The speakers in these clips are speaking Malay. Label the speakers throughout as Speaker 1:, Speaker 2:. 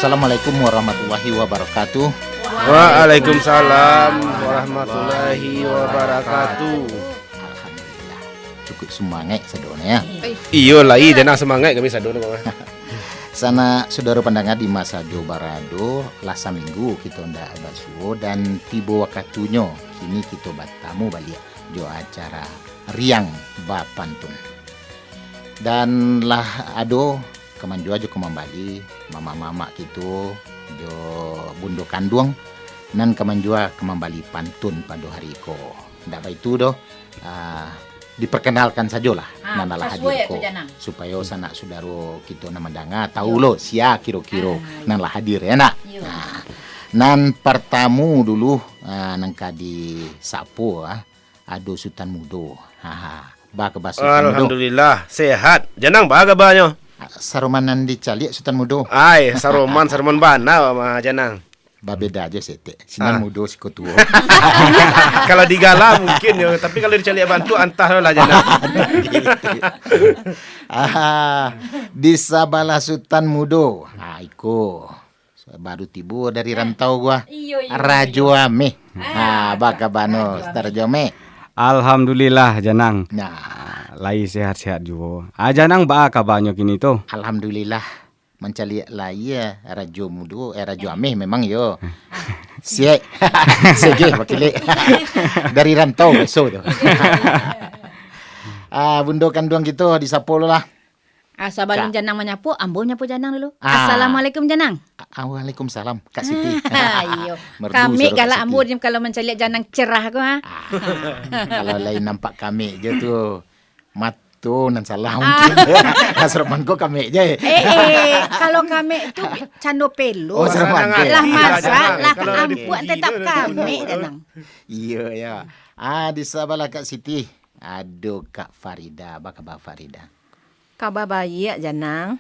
Speaker 1: Assalamualaikum warahmatullahi wabarakatuh.
Speaker 2: Waalaikumsalam warahmatullahi wabarakatuh.
Speaker 1: Alhamdulillah, cukup semangat sedona ya.
Speaker 2: Iyo lah, jangan semangat kami sadon.
Speaker 1: Sana saudara pendengar di masa Jo Barado, lasa minggu kita ndak basuo dan tiba waktunya kini kita bertamu balik jo acara riang bapantun. Dan lah ado kemanjua jo kembali mama-mama gitu jo bundo kanduang nan kemanjua kembali pantun pada hari ko. Ndak baik itu doh. Diperkenalkan sajalah nanalah hadir ko supaya sanak saudara kita namandanga tahu lo sia kiro-kiro nanalah hadir ya nak. Nan pertamu dulu nangka di sapo ado Sultan Mudo. Ba kebas Sultan Mudo.
Speaker 2: Alhamdulillah sehat. Janang baga banyo.
Speaker 1: Saromanan dicalik Sultan Mudo.
Speaker 2: Ai saroman bana mah janang.
Speaker 1: Ba beda aja sete. Sinan Mudo si kotuo.
Speaker 2: Kalau digala mungkin ya, tapi kalau dicari bantu antah lah jangan.
Speaker 1: Di Sabala Sultan Mudo. Iko baru tiba dari rantau gua. Rajo Ame. Baka bano Rajo Ame.
Speaker 3: Alhamdulillah janang.
Speaker 1: Nah,
Speaker 3: Lai sehat-sehat juga. Janang ba kabarnya kini to?
Speaker 1: alhamdulillah. Mencari lagi ya Rajo Mudo, Rajo Ame memang yo. Siap. Sege wakile. Dari rantau besok tu. Bundo kanduang gitu di Sapolo lah.
Speaker 4: Sabalun janang menyapu, ambon nyapu janang dulu. Assalamualaikum janang.
Speaker 1: Waalaikumsalam Kak Siti.
Speaker 4: Ayo.
Speaker 1: Merdu
Speaker 4: Kami
Speaker 1: suruh
Speaker 4: galak
Speaker 1: Kak Siti.
Speaker 4: ambon kalau mencari janang cerah ko
Speaker 1: Kalau lain nampak kami je tu. Matu nan salah mungkin. Asroman ko kami je.
Speaker 4: kalau kami itu cando pelu.
Speaker 1: Oh, Serman ke?
Speaker 4: Lah
Speaker 2: Iya,
Speaker 4: masa
Speaker 2: janang.
Speaker 4: lah
Speaker 2: Kalau
Speaker 4: ampuan
Speaker 2: dipuji
Speaker 4: tetap
Speaker 2: tu,
Speaker 4: kami janang.
Speaker 1: Iya ya. Di Sabala Kak Siti. Aduh Kak Farida, apa kabar Farida?
Speaker 5: Kabar baik janang.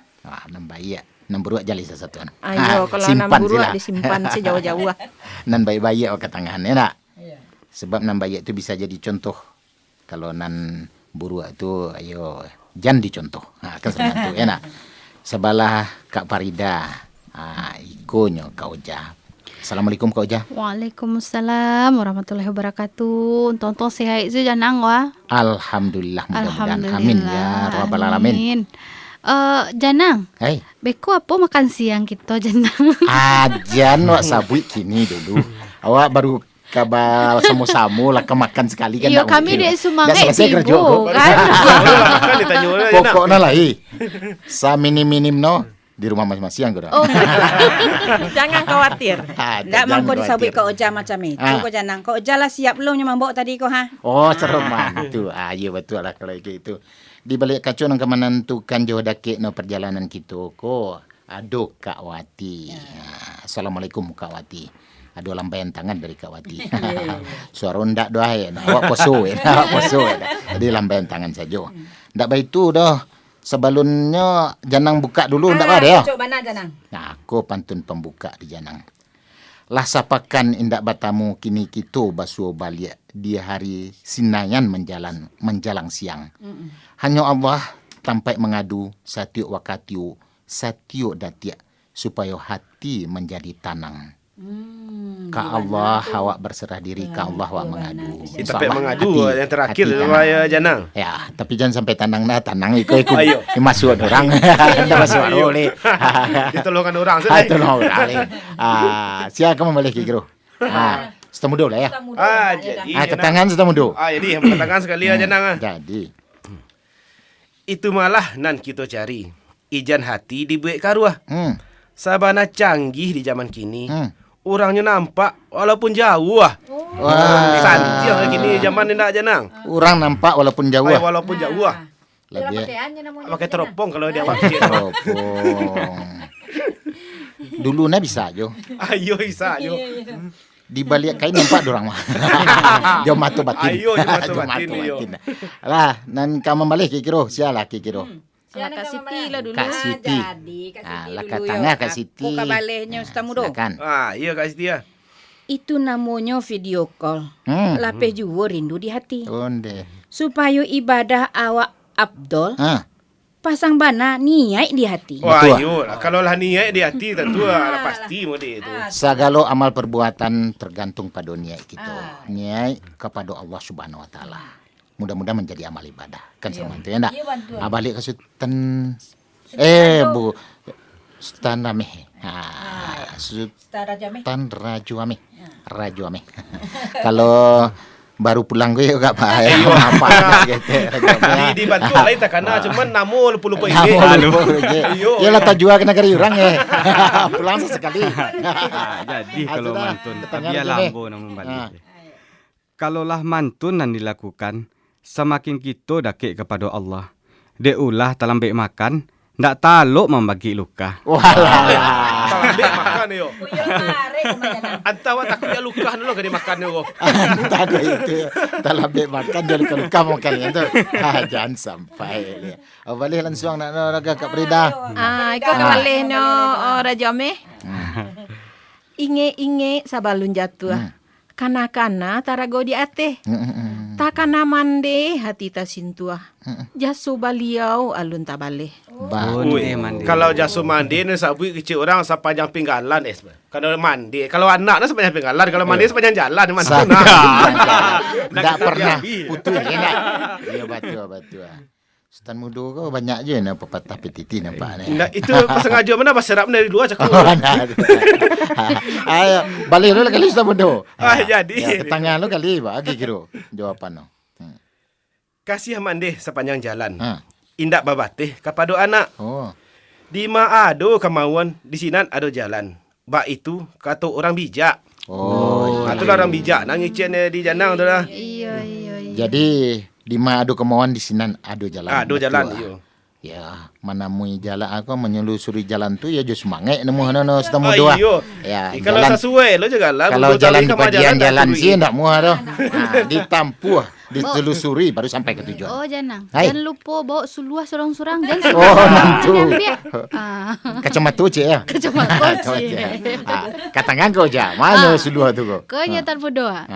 Speaker 1: Nan bayi ya. Nan buruak jali satu.
Speaker 5: Ayo kalau nan buruk disimpan sejauh-jauh.
Speaker 1: Nan bayi-bayi ke tangan ya nak. Sebab nan bayi itu bisa jadi contoh. Kalau nan buruak itu ayo jangan dicontoh. Kesenangan tu ya nak. Sebelah Kak Farida. Ikonyo Kak Oja. Assalamualaikum Kak Oja.
Speaker 6: Waalaikumsalam warahmatullahi wabarakatuh. Tonton sehat je janang wah.
Speaker 1: Alhamdulillah mudah-mudahan. Amin ya rabbal alamin.
Speaker 6: Janang.
Speaker 1: Hai.
Speaker 6: Beko apa makan siang kita janang?
Speaker 1: Ajan wak sabui kini dulu. Awak baru kabar samu-samu lah kemakan sekali kan.
Speaker 6: Yo kami dek semangat
Speaker 1: kerja
Speaker 6: ibu kan.
Speaker 2: Kan ditanya orang janang.
Speaker 1: Pokoknya lah sa minim-minim no di rumah masing-masing aku dah.
Speaker 4: Oh,
Speaker 5: Jangan khawatir.
Speaker 4: ndak mangko disabut kau Oja macam itu ko janang. Kau Oja lah siap belum nyamambok tadi ko
Speaker 1: Oh, ceroman tu. Ya betul lah kalau gitu. Di balik kacau nang menentukan jauh dakik no perjalanan kita ko. Aduh Kak Wati. Assalamualaikum Kak Wati. Aduh lambaian tangan dari Kak Wati. Suara ndak doa ya. Awak poso ya. Awak poso ya. Jadi lambaian tangan saja. Ndak baik tu dah. Sebelumnya janang buka dulu ndak ada ya.
Speaker 4: Coba mana janang?
Speaker 1: Nah, aku pantun pembuka di janang. Lah sapakan indak batamu kini kita basuh balik di hari sinayan menjalang siang. Hanya Allah tampai mengadu satiuk wakatiu satiuk datia supaya hati menjadi tanang. Ka Allah awak berserah diri, ka Allah awak mengadu.
Speaker 2: Kita mengadu yang terakhir ya janang.
Speaker 1: Ya, tapi jangan sampai tanang ikut
Speaker 2: Ayo.
Speaker 1: masuk orang. Ndak masuk boleh.
Speaker 2: Ditolongkan orang
Speaker 1: Tolong orang. Siapa kamu balik kiro? Setemu dulu lah ya.
Speaker 2: Jadi
Speaker 1: Ke tangan setemu dulu.
Speaker 2: jadi yang tangan sekali ya janang.
Speaker 1: Jadi,
Speaker 2: Itu malah nan kita cari. Ijan hati dibuat karuah. Sabana canggih di zaman kini. Orangnya nampak walaupun jauh
Speaker 1: Wah.
Speaker 2: Santi yang gini zaman ni nak janang.
Speaker 1: Orang nampak walaupun jauh.
Speaker 2: Walaupun jauh
Speaker 1: Lebih
Speaker 2: pakai teropong kalau dia pakai.
Speaker 1: teropong. Dulu na bisa jo.
Speaker 2: Ayo isa yo.
Speaker 1: Di balik kain nampak dorang mah. Jom matu batin.
Speaker 2: Ayo, jom matu
Speaker 1: Jom
Speaker 2: batin, yo.
Speaker 1: Lah, nan kamu balik kiro, sialah kiro.
Speaker 5: Sama Kak Siti lah dulu.
Speaker 1: Kak Siti.
Speaker 4: Jadi Kak Siti
Speaker 1: Lah
Speaker 4: dulu
Speaker 1: kat tengah Kak Siti.
Speaker 4: Buka balehnya Ustaz Mudo.
Speaker 1: Silakan.
Speaker 2: Iya Kak Siti ya.
Speaker 4: Itu namanya video call. Lapeh juga rindu di hati.
Speaker 1: Onde.
Speaker 4: Supaya ibadah awak Abdul pasang bana niat di hati.
Speaker 2: Wah,
Speaker 1: Betul.
Speaker 2: iyo lah. Kalau lah niat di hati tentu lah pasti mau dia itu.
Speaker 1: Segala amal perbuatan tergantung pada niat kita. Niat kepada Allah Subhanahu Wa Taala. Mudah-mudahan menjadi amal ibadah. Kan sama itu ya enggak? Balik ke Sultan Bu Sultan Rameh. Sultan Raju Ameh. Raju Ameh. Kalau baru pulang gue juga Pak. Apa gitu.
Speaker 2: Dibantu lain tak kena cuman namo lupa-lupa ini.
Speaker 1: Ya lah tajua kena kari orang ya. Pulang sesekali.
Speaker 3: Jadi kalau
Speaker 1: Itulah,
Speaker 3: mantun
Speaker 1: ketengah
Speaker 3: dia
Speaker 1: aja,
Speaker 3: lambo namun balik. Kalaulah mantun yang dilakukan, semakin kita dakik kepada Allah. Dia ulah dalam baik makan, ndak taluk membagi luka.
Speaker 1: Walah.
Speaker 2: Ambil makan yo. Antawa takut ya luka dulu ke dia makan yo.
Speaker 1: Tadi itu dalam bek makan dia luka-luka makan itu. Jangan sampai. Balik langsung nak raga Kak Frida.
Speaker 5: Ikaw kawalih no Raja Ameh. Inge sabalun jatuh. Kana-kana tarago di ate. Takana mande hati ta sintua. Jasu baliau alun tabale.
Speaker 2: Kalau jasu mandi ni sabu kecil orang sepanjang pinggalan Kalau mandi, kalau anak ni sepanjang pinggalan, kalau mandi sepanjang jalan ni mantun.
Speaker 1: Tak pernah putus ya nak. Ya betul. Stan mudo kau banyak je nak pepatah petiti nampak ni.
Speaker 2: Itu sengaja mana serap dari luar cakap.
Speaker 1: Ayo, balik dulu kali stan mudo.
Speaker 2: Jadi.
Speaker 1: Ya, tangan lu kali bagi kira jawapan lu.
Speaker 2: Kasih mandi sepanjang jalan. Indak babatih kepada anak.
Speaker 1: Oh.
Speaker 2: Di ma ado kemauan, di sinan ado jalan. Bak itu kata orang bijak.
Speaker 1: Oh.
Speaker 2: Itulah orang bijak nang ngicen di janang tu lah.
Speaker 6: Iya.
Speaker 1: Jadi di mana ado kemauan di sinan ado jalan.
Speaker 2: Ado jalan
Speaker 1: Betul,
Speaker 2: iyo.
Speaker 1: Ya, mana mui jalan aku menyelusuri jalan tu ya jo semangat nemu hana setemu dua. Ya,
Speaker 2: kalau sesuai lo juga lah.
Speaker 1: Kalau jalan di bagian jalan sih ndak muah dah. Ditampuh, ditelusuri baru sampai ke tujuan.
Speaker 6: Oh jangan.
Speaker 1: Hai.
Speaker 6: Jangan lupa bawa suluah sorang-sorang. Jangan
Speaker 1: Nantu. Kacamata cik ya.
Speaker 6: Kacamata cik.
Speaker 1: Katangan kau je. Mana suluah tu kau?
Speaker 6: Kenyataan berdoa.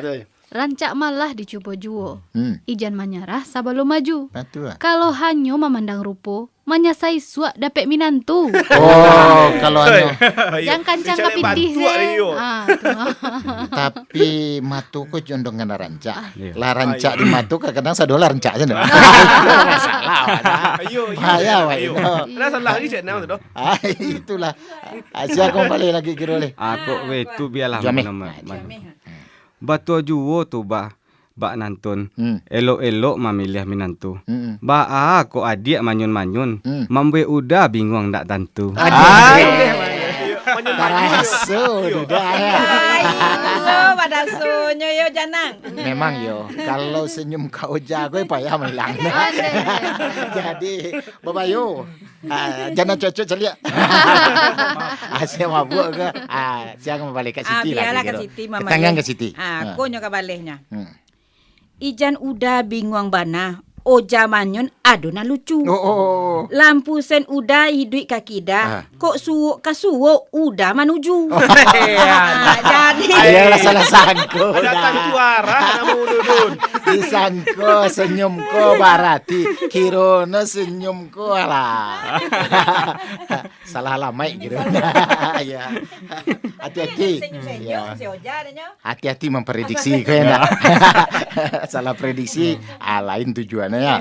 Speaker 2: Tu.
Speaker 6: Rancak malah dicuba juo. Ijan menyerah sebelum maju.
Speaker 1: Betul.
Speaker 6: Kalau hanyo memandang rupo, menyasai suak dapat minantu.
Speaker 1: Oh, kalau anu.
Speaker 6: Jangan kancang kapitih
Speaker 1: Tapi matu ko condong ngana rancak. Lah rancak di matu kadang sadola rancak je. Masalah. Bahaya wai.
Speaker 2: Lah salah lagi cik nama tu.
Speaker 1: Itulah. Asia kembali lagi kira le.
Speaker 3: Aku tu biarlah
Speaker 1: Jameh.
Speaker 3: Batu juwo tu bak nantun. Elok-elok memilih minantu. Ba aku adik manyun-manyun. Mambe udah bingung ndak tentu.
Speaker 1: Taraso udah ya.
Speaker 4: Ayo pada sunyo yo janang.
Speaker 1: Memang yo, kalau senyum kau jago payah hilang. Jadi, babayo, jangan cocok celia. Asyik mabuk ke? Siang balik ke Siti lagi.
Speaker 4: Biarlah ke Siti mama.
Speaker 1: Ketangan ke Siti.
Speaker 4: Aku nyoka balehnya. Ijan udah bingung bana. Oja manyun adona lucu. Lampu sen udah hidup kakida. Kok suwuk kasuwuk udah manuju. Jadi
Speaker 1: Ayolah salah sangko.
Speaker 2: Datang tuara namu dudun.
Speaker 1: Disangko senyumko barati. Kirono senyumko lah. Salah lamai gitu. Ya. Hati-hati. Ya. Hati-hati memprediksi kau ya. Salah prediksi, lain tujuannya ya.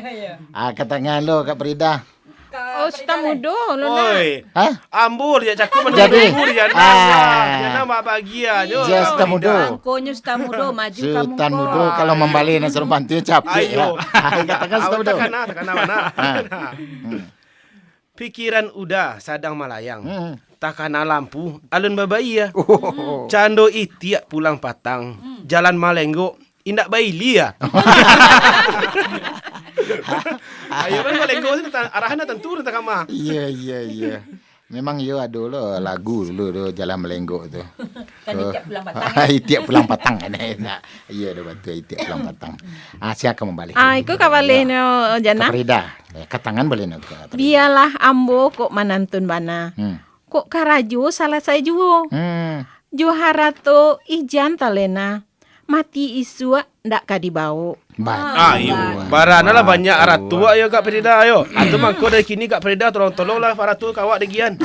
Speaker 1: Katakan lo Kak Frida.
Speaker 5: Oh, sudah mudo lo na.
Speaker 2: Oi.
Speaker 1: Hah?
Speaker 2: Ambur ya cakap
Speaker 1: Jadi,
Speaker 2: ambur ya. Jangan bahagia jo.
Speaker 1: Just tamudo.
Speaker 4: Angkonya stamudo maju kamu.
Speaker 1: Sultan mudo kalau membalik nak suruh bantu capek ya. Katakan Sultan mudo.
Speaker 2: Tekan mana. Pikiran udah sadang malayang. Takana lampu alun babai ya. Cando itiak pulang patang. Jalan Malenggo indak baili ya. Ayo kan Malenggo arahannya tentu tentang kama.
Speaker 1: Iya. Memang yo ada lo lagu dulu Jalan Melenggo tu.
Speaker 4: Itiak pulang patang.
Speaker 1: Itiak pulang patang enak. Iya dah betul itiak pulang patang. Siapa kembali?
Speaker 5: Iku kawalih no janang.
Speaker 1: Frida. Katangan boleh nak.
Speaker 5: Biarlah ambo kok manantun bana. Kok karajo salah saya juo. Jo harato ijan talena. mati isua ndak ka dibau.
Speaker 2: Ayo, barana lah banyak ratu ayo Kak Frida ayo. Atu mangko dari kini Kak Frida tolong-tolonglah ratu kawak degian.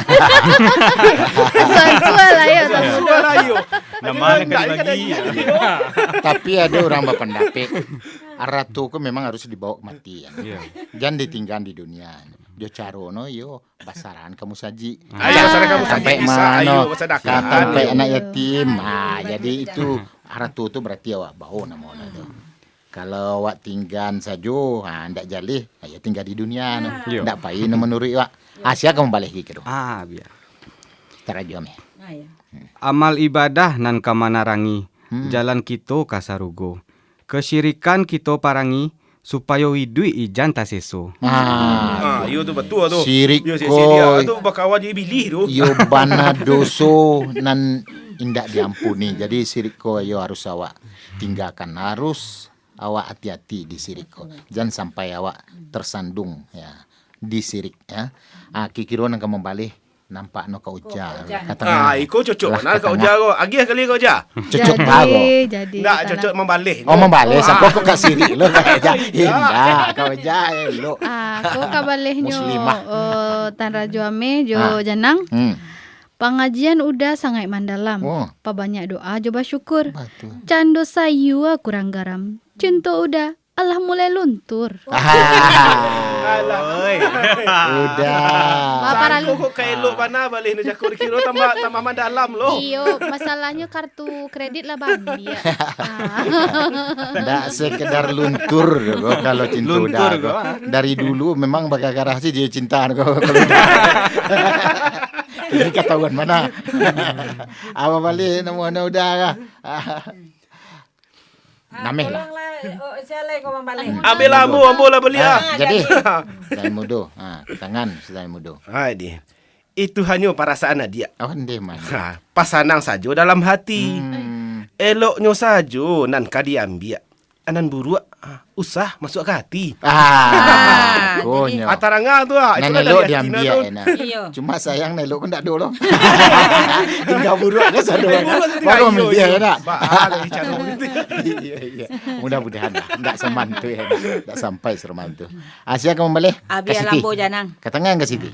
Speaker 6: Sual lah ya.
Speaker 2: Sual ayo.
Speaker 3: Nama nak dibagi.
Speaker 1: Tapi ada orang berpendapat ratu ku memang harus dibawa kematian. Jangan ditinggal di dunia. Dia carono yo basaran kamu saji.
Speaker 2: Ayo basaran kamu saji
Speaker 1: sampai
Speaker 2: bisa ayo sedekah.
Speaker 1: Sampai anak yatim. Jadi itu ratu tu berarti awak bawa nama orang tu. Kalau awak tinggal sajo, ndak jalih, ya tinggal di dunia no. Ndak pain menurut awak. Asia kamu balik gitu.
Speaker 3: Biar.
Speaker 1: Tarajo me.
Speaker 3: Amal ibadah nan kamanarangi, jalan kita kasarugo. Kesyirikan kita parangi, supaya hidup ijan taseso.
Speaker 2: Yo tu betul tu.
Speaker 1: Sirik
Speaker 2: dia tu bakawan jadi bilih tu.
Speaker 1: Yo bana doso nan indak diampuni. Jadi sirik ko yo harus awak tinggalkan, harus awak hati-hati di sirik ko. Jangan sampai awak tersandung ya di sirik ya. Kikiro nang kamu balik nampak no kau ujar.
Speaker 2: Iko cocok mana kau ujar ko. Agih kali kau ujar.
Speaker 1: Cocok bago.
Speaker 6: Jadi.
Speaker 2: Enggak cocok membalik.
Speaker 1: Oh membalik sampai kau kat sirik lo kau ujar. Indah kau ujar lo.
Speaker 6: Kau kabalehnya
Speaker 1: Muslimah.
Speaker 6: Tan Rajo Ame jo janang. Pengajian udah sangat mandalam. Pa banyak doa coba syukur. Cando sayu kurang garam. Cinta udah Allah mulai luntur.
Speaker 1: Udah.
Speaker 2: Aku kok kayak lo mana balik ni jakur kiro tambah mendalam lo.
Speaker 6: Iyo, masalahnya kartu kredit lah bang dia.
Speaker 1: Nggak sekedar luntur kok kalau cinta udah. Dari dulu memang bagaimana sih dia cinta kok. Ini ketahuan mana? Apa balik nama udah kah? Nameh lah.
Speaker 2: Ambil ambo lah beli
Speaker 1: Jadi saya mudo. Tangan saya mudo.
Speaker 2: Dia. Itu hanya perasaan dia.
Speaker 1: Oh ndeh mana?
Speaker 2: Pasanang saja dalam hati. Eloknya saja nan ka diambil. Anan buruk usah masuk ke hati.
Speaker 1: Konyo.
Speaker 2: Ataranga tu
Speaker 1: itu nelok diambil enak. Cuma sayang nelok kan tak ada loh. Tinggal buruk ada sado. Baru dia enak. Iya. Mudah-mudahan enggak semantu ya. Enggak sampai semantu. Asia kamu balik?
Speaker 4: Abi lambo janang.
Speaker 1: Katangan ke Siti.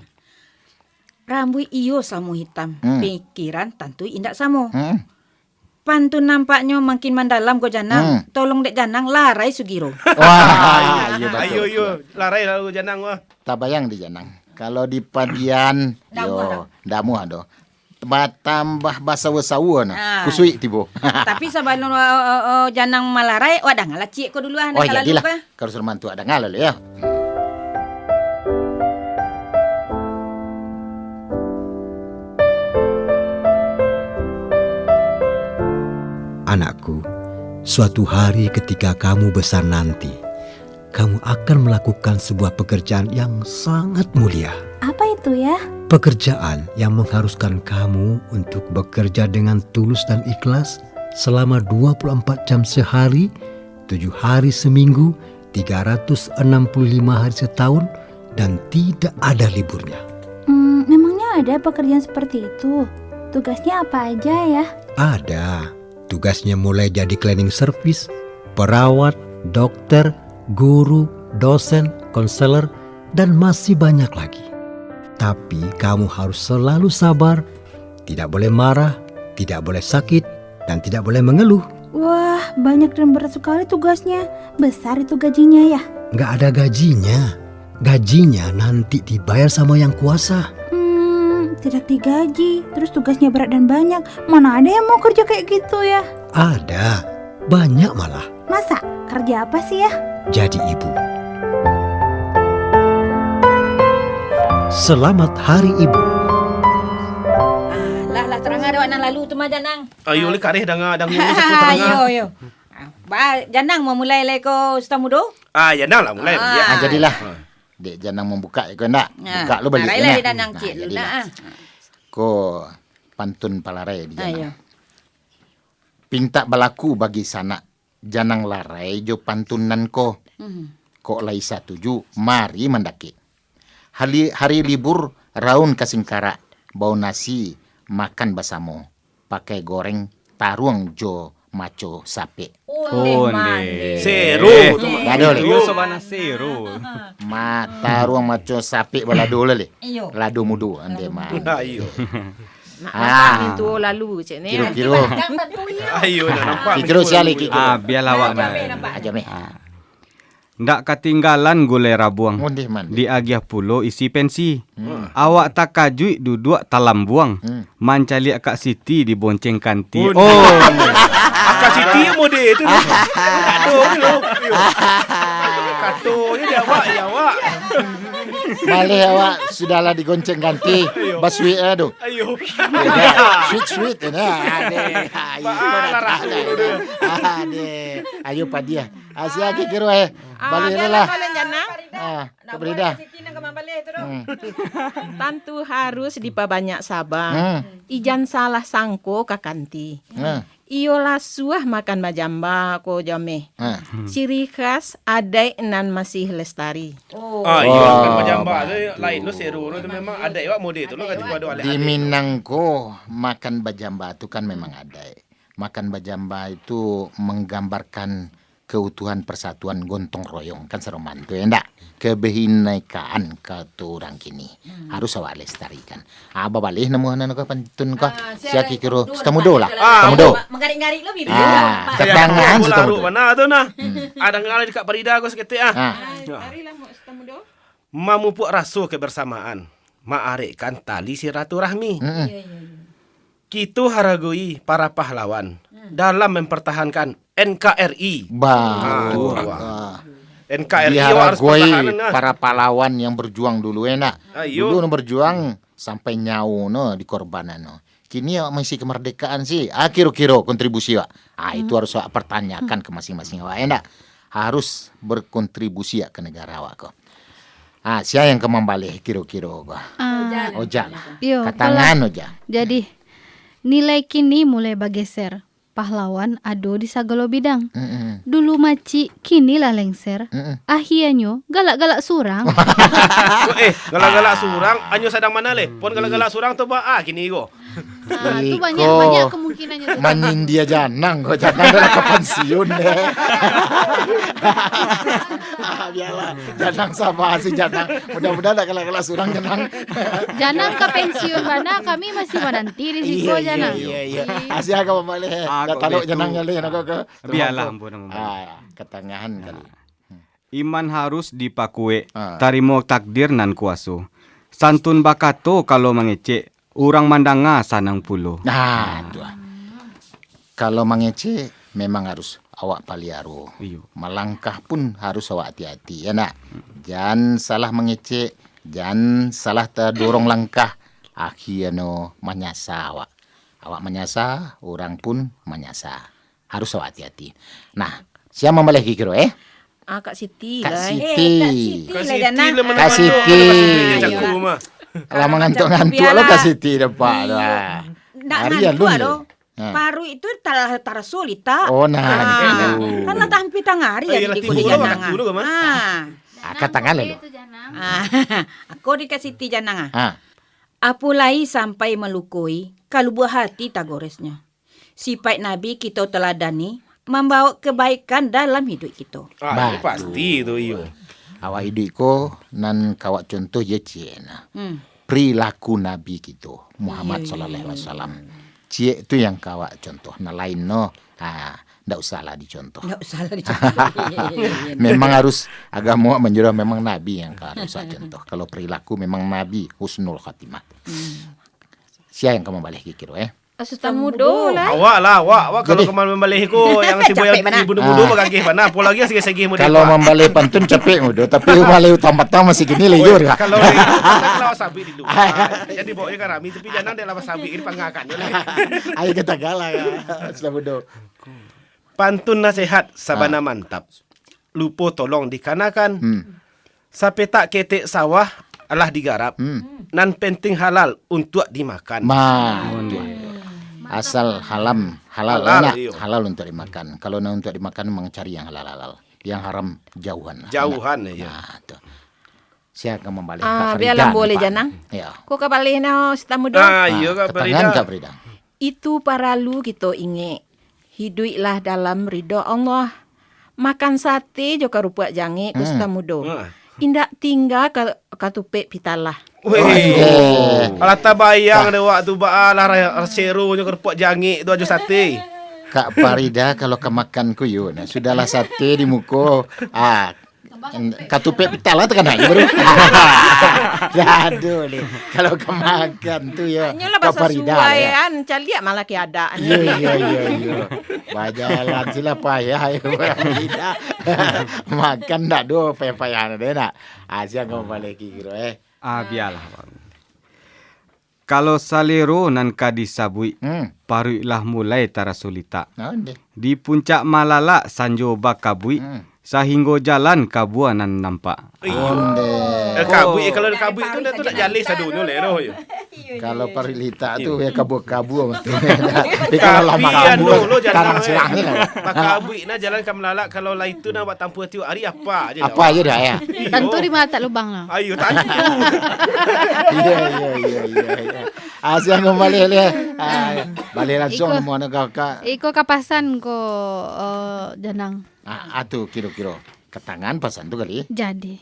Speaker 4: Rambut iyo samu hitam. Pikiran tentu indak samu. Pantun nampaknya makin mendalam ko janang. Tolong dek janang larai Sugiro.
Speaker 1: Wah, iya betul.
Speaker 2: Ayo larai lalu janang wah.
Speaker 1: Tak bayang di janang. Kalau di padian yo ndamu ado. Tambah bahasa wesawu na. Kusui tibo.
Speaker 4: Tapi sebelum janang malarai wadah ngalacik ko duluan
Speaker 1: oh jadilah. Kalau suruh mantu ada ngalal ya.
Speaker 7: Anakku, suatu hari ketika kamu besar nanti, kamu akan melakukan sebuah pekerjaan yang sangat mulia.
Speaker 8: Apa itu ya?
Speaker 7: Pekerjaan yang mengharuskan kamu untuk bekerja dengan tulus dan ikhlas selama 24 jam sehari, 7 hari seminggu, 365 hari setahun, dan tidak ada liburnya.
Speaker 8: Memangnya ada pekerjaan seperti itu? Tugasnya apa aja ya?
Speaker 7: Ada. Tugasnya mulai jadi cleaning service, perawat, dokter, guru, dosen, konselor, dan masih banyak lagi. Tapi kamu harus selalu sabar, tidak boleh marah, tidak boleh sakit, dan tidak boleh mengeluh.
Speaker 8: Wah, banyak dan berat sekali tugasnya. Besar itu gajinya ya?
Speaker 7: Nggak ada gajinya. Gajinya nanti dibayar sama yang kuasa.
Speaker 8: Tidak digaji, terus tugasnya berat dan banyak. Mana ada yang mau kerja kayak gitu ya?
Speaker 7: Ada, banyak malah.
Speaker 8: Masa? Kerja apa sih ya?
Speaker 7: Jadi ibu. Selamat Hari Ibu.
Speaker 4: Lah terang ada anak lalu tu mah janang.
Speaker 2: Ayo le kareh dang ngurus aku terang.
Speaker 4: Ayo. Janang mau mulai leko stamudo?
Speaker 2: Janang lah mulai.
Speaker 1: Jadilah. Dek janang membuka ya kau nak. Buka lo balik
Speaker 4: ya. Janang cik lu nak.
Speaker 1: Ko pantun palarai di janang. Pinta balaku bagi sanak. Janang larai jo pantunan ko. Kok laisa tuju mari mendaki. Hari libur raun kasingkara. Bau nasi makan basamo. Pakai goreng taruang jo maco sape.
Speaker 2: Seru.
Speaker 1: Lado le.
Speaker 3: Yo sabana seru.
Speaker 1: Mata ruang maco sape balado le. Lado mudu ande ma.
Speaker 2: Ayo.
Speaker 5: Nak itu lalu cik ni.
Speaker 1: Kiro.
Speaker 2: Ayo nak nampak.
Speaker 1: Kiro siali kiro.
Speaker 3: Biar lawak na.
Speaker 1: Aja me.
Speaker 3: Ndak ketinggalan gulai rabuang.
Speaker 1: Mondeh man.
Speaker 3: Di agiah pulo isi pensi. Awak tak kajui duduk talam buang. Mancali Kak Siti di bonceng kanti.
Speaker 2: Kak Siti yang mode itu. Kado tu. Katonya dia awak.
Speaker 1: Malih awak sudahlah digonceng ganti. Baswi aduh.
Speaker 2: Ayo.
Speaker 1: Sweet ade. Ayo padia. Asia kiro balik lah. Keberi dah.
Speaker 5: Tantu harus dipabanyak sabar. Ijan salah sangko kakanti. Iolah suah makan majamba ko jame. Ciri khas adai nan masih lestari.
Speaker 2: Iya kan majamba tu lain lo seru lo memang ada awak mode tu lo kata ada oleh.
Speaker 1: Di Minangko makan bajamba itu kan memang ada. Makan bajamba itu menggambarkan keutuhan persatuan gontong royong kan seroman tu ya ndak kebehinekaan ke orang kini harus awak lestarikan. Balih namuhan ko pantun ko sia kikiro setamudo lah. Setamudo.
Speaker 4: Mengarik-ngarik lo bibi.
Speaker 1: Ketangan
Speaker 2: setamudo. Mana tu nah. Ada ngalih dekat Parida ko seketik
Speaker 5: Marilah mau setamudo.
Speaker 2: Memupuk rasa kebersamaan, mengarikkan tali silaturahmi. Kita haragoi para pahlawan dalam mempertahankan NKRI. NKRI harus pertahanan
Speaker 1: para pahlawan yang berjuang dulu enak.
Speaker 2: Ayo.
Speaker 1: Dulu berjuang sampai nyawa no di korbanan no. Kini awak masih kemerdekaan sih. Kira-kira kontribusi awak. Itu harus awak pertanyakan ke masing-masing awak enak. Harus berkontribusi ke negara awak kok. Siapa yang kembali kira-kira kok? Oja lah. Katangan Oja.
Speaker 6: Jadi nilai kini mulai bergeser. Pahlawan ado di sagala bidang. Dulu maci, kini lah lengser. Akhirnya galak-galak surang.
Speaker 2: Galak-galak surang, anyo sedang mana le? Pon galak-galak surang tu kini go.
Speaker 6: Itu banyak kemungkinannya.
Speaker 1: Manin dia janang kok janang dah ke pensiun deh. Biarlah janang sama si janang. Mudah-mudahan tak galak-galak surang janang.
Speaker 6: Janang ke pensiun mana kami masih menanti di situ janang.
Speaker 1: Iya. Asia kau balik. Dah taluk janangnya le nak ke.
Speaker 3: Biarlah ampun.
Speaker 1: Ketangahan kali.
Speaker 3: Iman harus dipakue. Tarimo takdir nan kuaso. Santun bakato kalau mengecek. Orang mandanga sanang pulo.
Speaker 1: Kalau mengecek memang harus awak paliaro. Melangkah pun harus awak hati-hati ya nak. Jangan salah mengecek, jangan salah terdorong langkah. Akhirnya menyasa awak. Awak menyasa, orang pun menyasa. Harus awak hati-hati. Nah, siapa membalik kira
Speaker 5: Kak Siti
Speaker 1: Kak
Speaker 5: lah.
Speaker 1: Siti.
Speaker 2: Kak
Speaker 1: Siti. Lama ngantuk-ngantuk lo Kak Siti dapat lah.
Speaker 4: Harian lu paru itu tara solita. Kan lah tampil tangari ya di kudi janang.
Speaker 1: Katangan lo.
Speaker 4: Aku dikasih ti janang. Apulai sampai melukui kalau buah hati tagoresnya. Sifat Nabi kita teladani membawa kebaikan dalam hidup kita.
Speaker 2: Pasti itu iyo.
Speaker 1: Awak hidup ko nan kawak contoh ye ciena. Perilaku Nabi kita Muhammad sallallahu alaihi wasallam. Cie itu yang kawak contoh. Nah lain no. Ndak usahlah dicontoh. Memang harus agama menjurah memang Nabi yang harus contoh. Kalau perilaku memang Nabi husnul khatimah. Siapa yang kamu balik kira
Speaker 5: Setamudo lah.
Speaker 2: Awak kalau kemana membalik ko yang tiba yang ibu-ibu bagagih mana pola lagi segi-segi muda.
Speaker 1: Kalau membalik pantun capek muda tapi membalik utama-utama masih gini lejur kah?
Speaker 2: Kalau lawas sabi di luar. Jadi bawanya kan rami tapi jangan dia lawas sabi ini panggakan.
Speaker 1: Ayo kita galah ya. Setamudo.
Speaker 2: Pantun nasihat sabana mantap. Lupo tolong dikanakan. Sampai tak ketek sawah alah digarap. Nan penting halal untuk dimakan.
Speaker 1: Asal halal enak, halal untuk dimakan. Kalau untuk dimakan memang cari yang halal. Yang haram jauhan.
Speaker 2: Jauhan ya.
Speaker 1: Siapa membalik?
Speaker 5: Biarlah boleh janang.
Speaker 1: Ya.
Speaker 5: Kok kebalik no setamudo?
Speaker 2: Iya Kak Frida.
Speaker 5: Itu para lu kita ingat. Hiduilah dalam ridho Allah. Makan sate jo karupa jange ku sutamudo. Indak tinggal katupek pitalah.
Speaker 2: Weh. Alah tabayang ada waktu baalah seru nyo kerupuk jange tu aja sate.
Speaker 1: Kak Farida kalau kemakan kuyu, nah sudahlah sate di muko. Katupek pitala tekan aja baru. Aduh nih, kalau kemakan tuh ya
Speaker 5: Nyolah
Speaker 1: Kak
Speaker 5: bahasa
Speaker 1: Farida ya.
Speaker 5: suaian, caliak malah keadaan.
Speaker 1: Iya. Bajalan sila payah ya Farida. Makan dak do payah-payah deh nak. Asia kamu balik kira
Speaker 3: Biarlah bang. Kalau salero nan kadisabui, paruilah mulai tarasulita. Di puncak malala sanjoba kabui, sahingga jalan kabuanan nampak.
Speaker 2: Kabui kalau kabui tu dah tu nak jalan sadunya lero yo.
Speaker 1: Kalau parilita tu ya kabu-kabu mesti.
Speaker 2: Kalau lama kabu lo jalan
Speaker 1: selang ni.
Speaker 2: Kabui na jalan ke Melala kalau lah itu nak buat tanpa tiup hari apa aja.
Speaker 1: Apa aja dah ya.
Speaker 6: Tentu di mata lubang lah.
Speaker 2: Ayo tantu.
Speaker 1: Iya. Asyik kembali le. Balik langsung mana kakak.
Speaker 6: Iko kapasan ko Janang.
Speaker 1: Atuh kira-kira ketangan pasan tu kali.
Speaker 6: Jadi.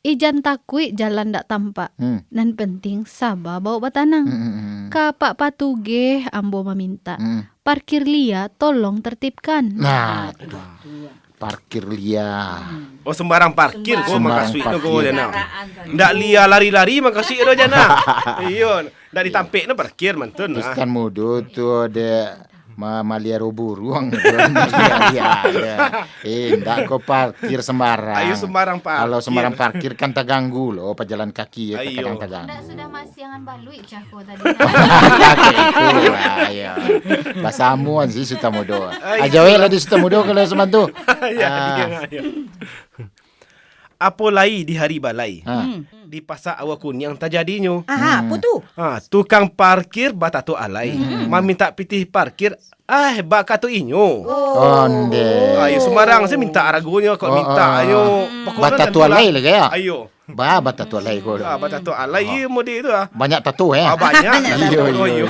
Speaker 6: Ijan takui jalan dak tampak. Nan penting sabar bawa batanang. Kapak patuge ambo meminta. Parkir lia tolong tertibkan.
Speaker 1: Nah, parkir lia.
Speaker 2: Oh sembarang parkir kau makasih tu kau jana. Ndak lia lari-lari makasih tu jana. Iyo, ndak ditampek na parkir mantun.
Speaker 1: Terus kan mudo tu ada Malia ruang ya. Ndak kau parkir sembarang.
Speaker 2: Ayo sembarang parkir.
Speaker 1: Kalau sembarang parkir kan terganggu loh pejalan kaki ya kadang terganggu.
Speaker 6: Sudah masih jangan balui cako tadi.
Speaker 1: Ayo. Basamu sih Sutamudo. Ajawe lah di Sutamudo kalau semantu.
Speaker 2: Ya. Apa lai di hari balai? Di pasar awak kuning terjadinyo.
Speaker 4: Apa tu?
Speaker 2: Tukang parkir batato alai. Meminta pitih parkir. Bakato inyo.
Speaker 1: Onde.
Speaker 2: Ayo sembarang saya minta aragonya kau minta. Ayo.
Speaker 1: Batato alai lagi ya.
Speaker 2: Ayo.
Speaker 1: Batato alai kau.
Speaker 2: Batato alai mode itu
Speaker 1: Banyak tato ya.
Speaker 2: Banyak.
Speaker 1: Iyo.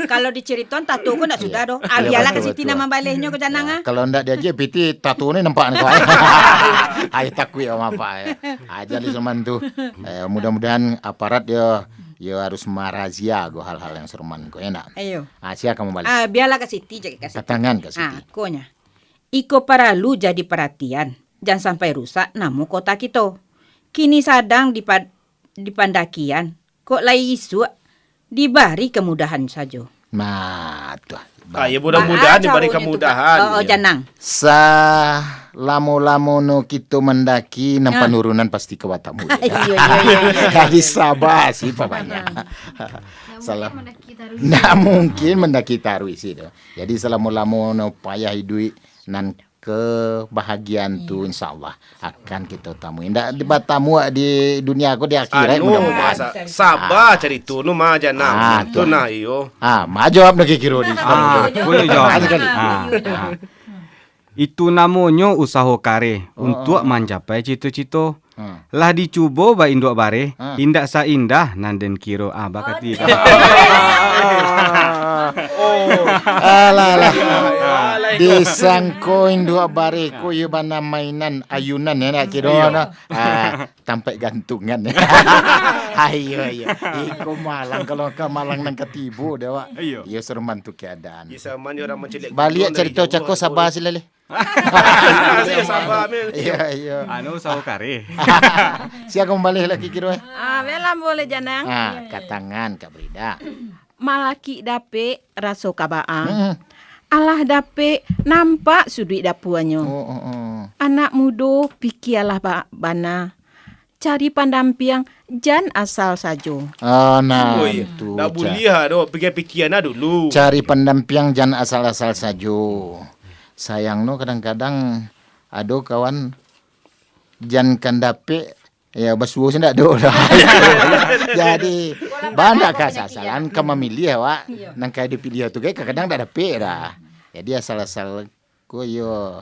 Speaker 4: Kalau diceriton tato ko nak sudah doh. Biarlah ke Siti nama balehnya ke janang.
Speaker 1: Kalau ndak dia je piti tato ni nampak kau. Ayo takui sama apa ya. Aja di seman tu. Mudah-mudahan aparat dia harus merazia hal-hal yang seruman kau enak.
Speaker 4: Ayo.
Speaker 1: Asia kamu balik.
Speaker 4: Biarlah ke Siti jadi ke Siti.
Speaker 1: Katangan ke Siti.
Speaker 4: Konya. Iko para lu jadi perhatian. Jangan sampai rusak namu kota kita. Kini sadang di pandakian. Kok lai isu dibari kemudahan saja.
Speaker 1: Nah, tuh.
Speaker 2: Ya mudah-mudahan diberi kemudahan.
Speaker 4: Janang.
Speaker 1: Lamu-lamu no kita mendaki nampak nurunan pasti ke watamu.
Speaker 4: Iya.
Speaker 1: Jadi sabar sih papanya. Salah. Nggak mungkin mendaki taruh sih. Jadi selamu-lamu no payah hidup nan kebahagiaan tu insyaallah akan kita tamuin. Ndak dibatamu di dunia aku di akhirat mudah-mudahan.
Speaker 2: Sabar cari tu no mah janang. Tu nah iyo.
Speaker 1: Jawab lagi kiro di.
Speaker 3: Boleh jawab. Itu namanya usaha kare untuk mencapai cita-cita. Lah dicuba ba induk bare, indak saindah nanden kiro bakati. Alah.
Speaker 1: Disangko induk bare ko bana mainan ayunan ya nak kira tampai gantungan. Ayo. Iko malang kalau ke malang nang ketibu dewa. Iya sereman tu keadaan.
Speaker 2: Bisa man orang mencelik.
Speaker 1: Balik cerita cako sabar silale.
Speaker 2: Sabar mil.
Speaker 1: Iya.
Speaker 3: Usaha kare.
Speaker 1: Siapa kembali lagi kira?
Speaker 5: Velam boleh janang.
Speaker 1: Katangan Kak Brida.
Speaker 5: Malaki dape raso kabaang. Allah dape nampak sudut dapuannya. Anak muda pikialah bana. Cari pandampiang jan asal sajo.
Speaker 1: Itu.
Speaker 2: Dah buliah doh pikir-pikiran dulu.
Speaker 1: Cari pendamping jan asal-asal sajo. Sayang no kadang-kadang ado kawan jan kandape ya basuo sendak do. Jadi banyak kasasalan ka memilih wa nang kaya dipilih tu kadang dak dape dah. Jadi asal-asal ko yo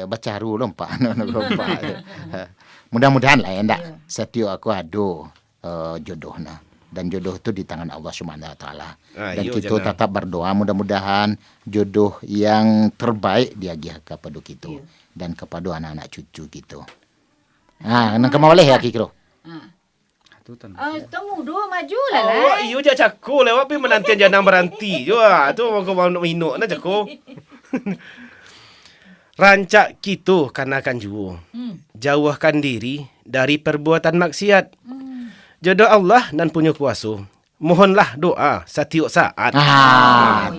Speaker 1: baca haru lompat no. Mudah-mudahan lah ya ndak setio aku ado jodohna dan jodoh itu di tangan Allah Subhanahu wa taala. Dan
Speaker 2: Iyo,
Speaker 1: kita
Speaker 2: jangan.
Speaker 1: tetap berdoa mudah-mudahan jodoh yang terbaik diagih kepada kita dan kepada anak-anak cucu gitu. Nang kemau boleh ya kikro.
Speaker 4: Temu dua maju lah
Speaker 2: Oh,
Speaker 4: lah.
Speaker 2: iyo je cako lewat pi menantian janang beranti. Jo tu mau kau nak minuk na cako. Rancak kita kanakan juo. Jauhkan diri dari perbuatan maksiat. Jodoh Allah dan punya kuasa. Mohonlah doa setiap saat.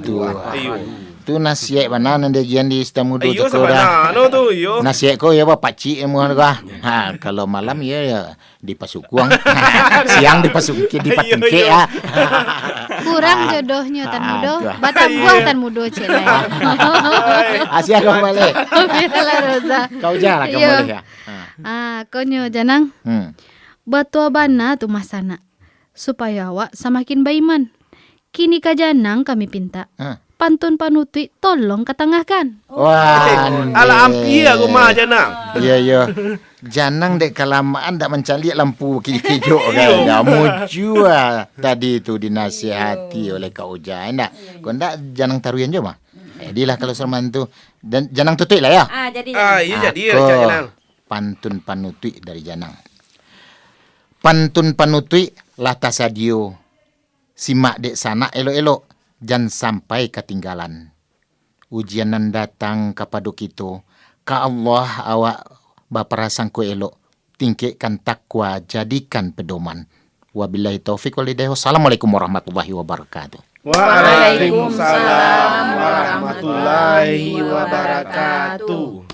Speaker 1: Tu.
Speaker 2: Iyo.
Speaker 1: Tu nasihat mana nanda jian di Setamudo
Speaker 2: Iyo
Speaker 1: tu dah.
Speaker 2: sabana tu iyo.
Speaker 1: Nasihat kau ya pak cik yang muan kah. Kalau malam ya di pasukuang. Siang di pasukki di patengke ya.
Speaker 6: Kurang jodohnya Tan Mudo.
Speaker 1: Aduh.
Speaker 6: Batang buah Tan Mudo cek lah.
Speaker 1: Asia kau balik.
Speaker 6: Biarlah Rosa.
Speaker 1: Kau jalan kau
Speaker 6: Iya.
Speaker 1: balik ya.
Speaker 6: Konyo janang. Batua bana tu masana. Supaya awak semakin baiman. Kini kajanang kami pinta. Pantun panutui tolong ketengahkan.
Speaker 1: Wah.
Speaker 2: Ala ampi aku mah janang.
Speaker 1: Ya. Janang dek kelamaan dak mencari lampu kijo kan. Dah muju tadi tu dinasihati oleh Kak Uja. Ndak. Kau ndak janang taruyan je mah. Jadilah kalau Serman tu dan janang tutui lah ya.
Speaker 4: Jadi
Speaker 2: Iya jadi ya janang.
Speaker 1: Pantun panutui dari janang. Pantun panutui lata sadio. Simak dek sana elok-elok. Jangan sampai ketinggalan. Ujian nan datang kepada kita. Ka Allah awak baperasaan ku elok. Tingkatkan takwa, jadikan pedoman. Wabillahi taufiq wal hidayah. Wassalamualaikum warahmatullahi wabarakatuh.
Speaker 2: Waalaikumsalam warahmatullahi wabarakatuh.